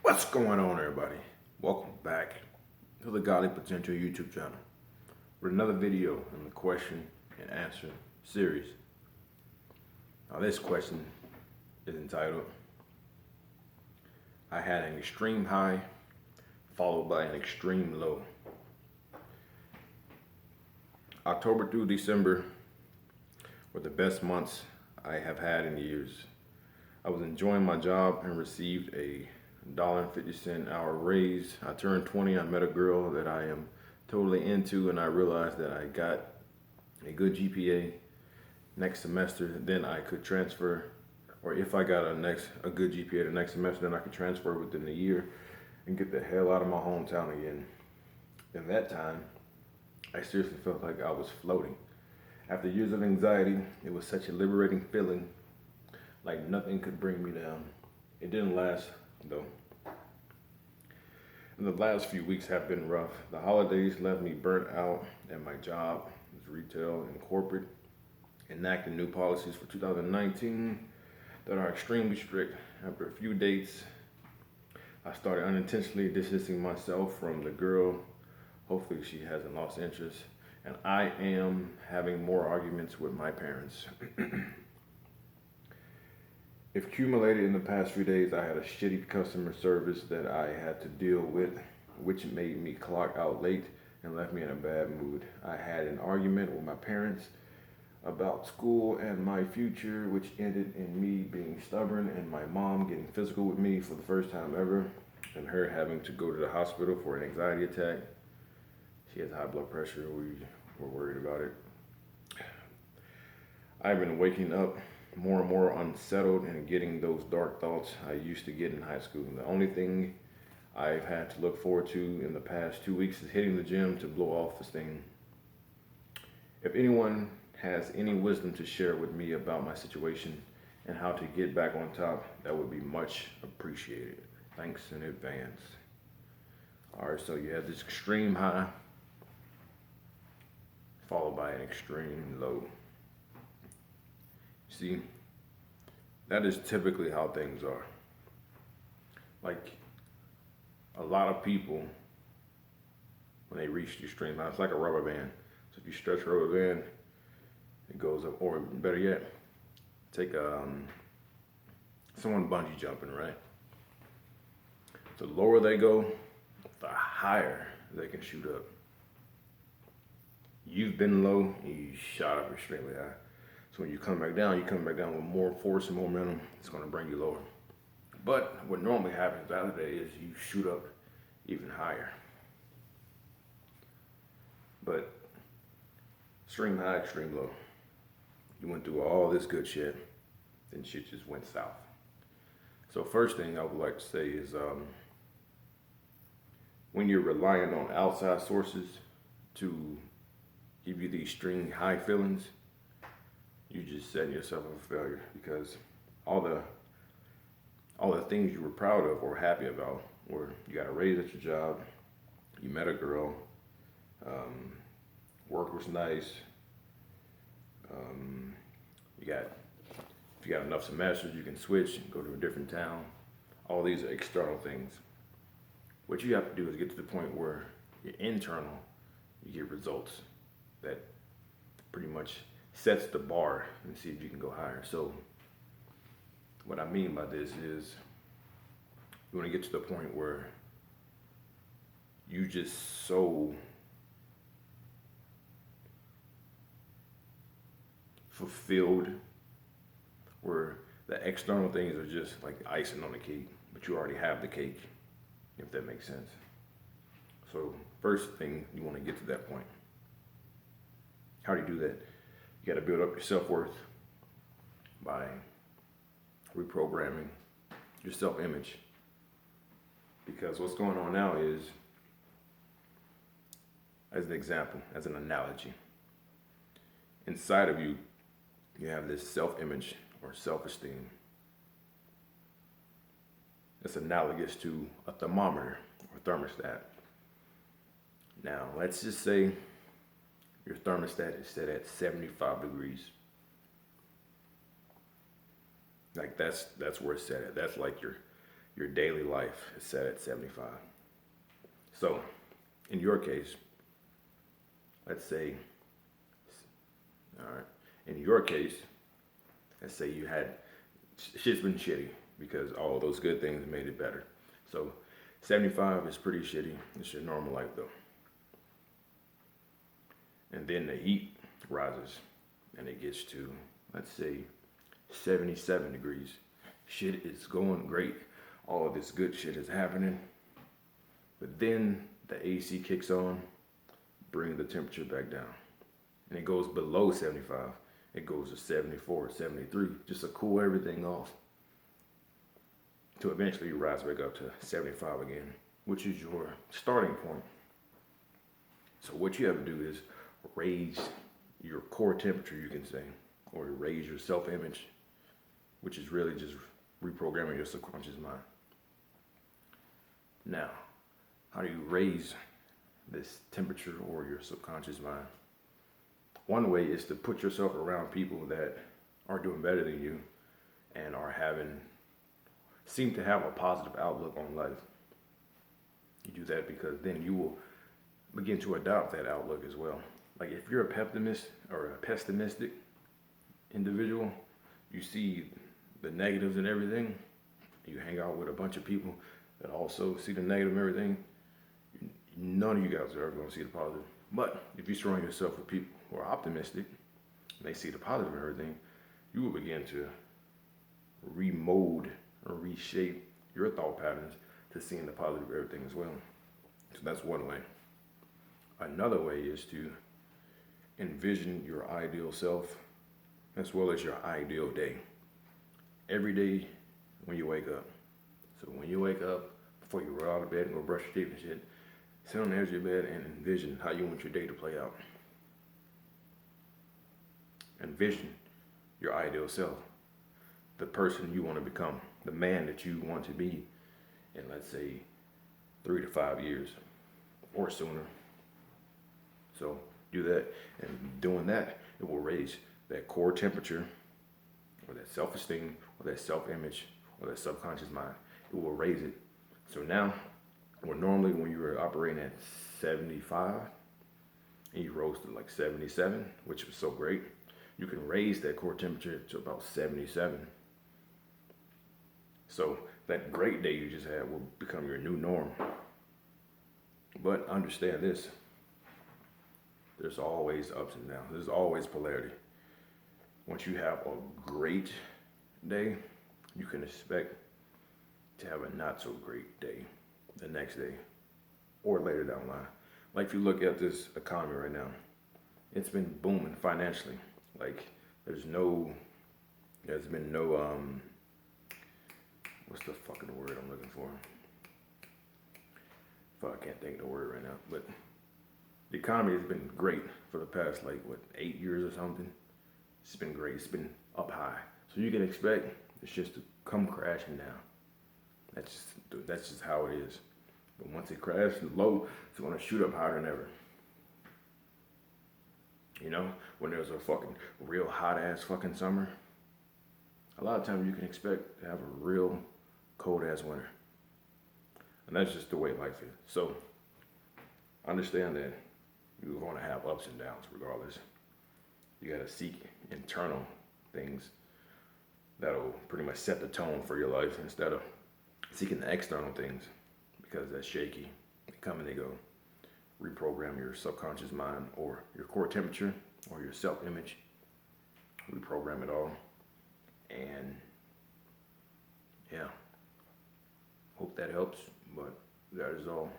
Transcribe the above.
What's going on, everybody? Welcome back to the Godly Potential YouTube channel with another video in the question and answer series. Now, this question is entitled, I had an extreme high followed by an extreme low. October through December were the best months I have had in years. I was enjoying my job and received a $1.50 an hour raise. I turned 20. I met a girl that I am totally into, and I realized that I got a good GPA next semester. Then I could transfer, or if I got a good GPA the next semester, then I could transfer within a year and get the hell out of my hometown again. In that time, I seriously felt like I was floating. After years of anxiety, it was such a liberating feeling, like nothing could bring me down. It didn't last though. And the last few weeks have been rough. The holidays left me burnt out at my job as retail and corporate, enacting new policies for 2019 that are extremely strict. After a few dates, I started unintentionally distancing myself from the girl. Hopefully she hasn't lost interest. And I am having more arguments with my parents. If accumulated in the past few days, I had a shitty customer service that I had to deal with, which made me clock out late and left me in a bad mood. I had an argument with my parents about school and my future, which ended in me being stubborn and my mom getting physical with me for the first time ever, and her having to go to the hospital for an anxiety attack. She has high blood pressure. We were worried about it. I've been waking up more and more unsettled and getting those dark thoughts I used to get in high school. The only thing I've had to look forward to in the past 2 weeks is hitting the gym to blow off the steam. If anyone has any wisdom to share with me about my situation and how to get back on top, that would be much appreciated. Thanks in advance. All right, so you have this extreme high followed by an extreme low. See, that is typically how things are. Like, a lot of people, when they reach the extreme high, it's like a rubber band. So if you stretch a rubber band, it goes up. Or better yet, take someone bungee jumping, right? The lower they go, the higher they can shoot up. You've been low, you shot up extremely high. So when you come back down with more force and momentum. It's going to bring you lower. But what normally happens the other day is you shoot up even higher. But extreme high, extreme low. You went through all this good shit, then shit just went south. So first thing I would like to say is when you're relying on outside sources to give you these extreme high feelings, you just setting yourself up for failure, because all the things you were proud of or happy about were you got a raise at your job, you met a girl, work was nice, if you got enough semesters you can switch and go to a different town. All these are external things. What you have to do is get to the point where you're internal, you get results that pretty much sets the bar and see if you can go higher. So what I mean by this is you want to get to the point where you just so fulfilled, where the external things are just like icing on the cake, but you already have the cake, if that makes sense. So first thing, you want to get to that point. How do you do that? You got to build up your self-worth by reprogramming your self-image. Because what's going on now is, as an example, as an analogy, inside of you, you have this self-image or self-esteem. It's analogous to a thermometer or thermostat. Now, let's just say your thermostat is set at 75 degrees. Like that's where it's set at. That's like your your daily life is set at 75. So, in your case, let's say, all right, in your case, let's say you had, shit's been shitty because all those good things made it better. So 75 is pretty shitty. It's your normal life though. And then the heat rises and it gets to, let's say, 77 degrees. Shit is going great. All of this good shit is happening. But then the AC kicks on, bring the temperature back down. And it goes below 75. It goes to 74, 73, just to cool everything off. To eventually rise back up to 75 again, which is your starting point. So what you have to do is raise your core temperature, you can say, or raise your self-image, which is really just reprogramming your subconscious mind. Now, how do you raise this temperature or your subconscious mind? One way is to put yourself around people that are doing better than you and seem to have a positive outlook on life. You do that because then you will begin to adopt that outlook as well. Like if you're a pessimist or a pessimistic individual, you see the negatives in everything, you hang out with a bunch of people that also see the negative in everything, none of you guys are ever going to see the positive. But if you surround yourself with people who are optimistic, and they see the positive in everything, you will begin to remold or reshape your thought patterns to seeing the positive in everything as well. So that's one way. Another way is to envision your ideal self as well as your ideal day. Every day when you wake up. So when you wake up, before you roll out of bed and go brush your teeth and shit, sit on the edge of your bed and envision how you want your day to play out. Envision your ideal self, the person you want to become, the man that you want to be in, let's say, 3 to 5 years or sooner. So do that, and doing that, it will raise that core temperature or that self-esteem or that self-image or that subconscious mind. It will raise it. So now, normally when you were operating at 75 and you rose to like 77, which was so great, you can raise that core temperature to about 77. So that great day you just had will become your new norm. But understand this, there's always ups and downs. There's always polarity. Once you have a great day, you can expect to have a not so great day the next day or later down the line. Like if you look at this economy right now, it's been booming financially. Like there's been no, what's the fucking word I'm looking for? Fuck, I can't think of the word right now, but the economy has been great for the past 8 years or something. It's been great. It's been up high. So you can expect it's just to come crashing down. That's just how it is. But once it crashes low, it's gonna shoot up higher than ever. You know, when there's a fucking real hot ass fucking summer, a lot of times you can expect to have a real cold ass winter. And that's just the way life is. So understand that you're gonna have ups and downs regardless. You gotta seek internal things that'll pretty much set the tone for your life instead of seeking the external things, because that's shaky. They come and they go. Reprogram your subconscious mind or your core temperature or your self-image. Reprogram it all. And yeah, hope that helps, but that is all.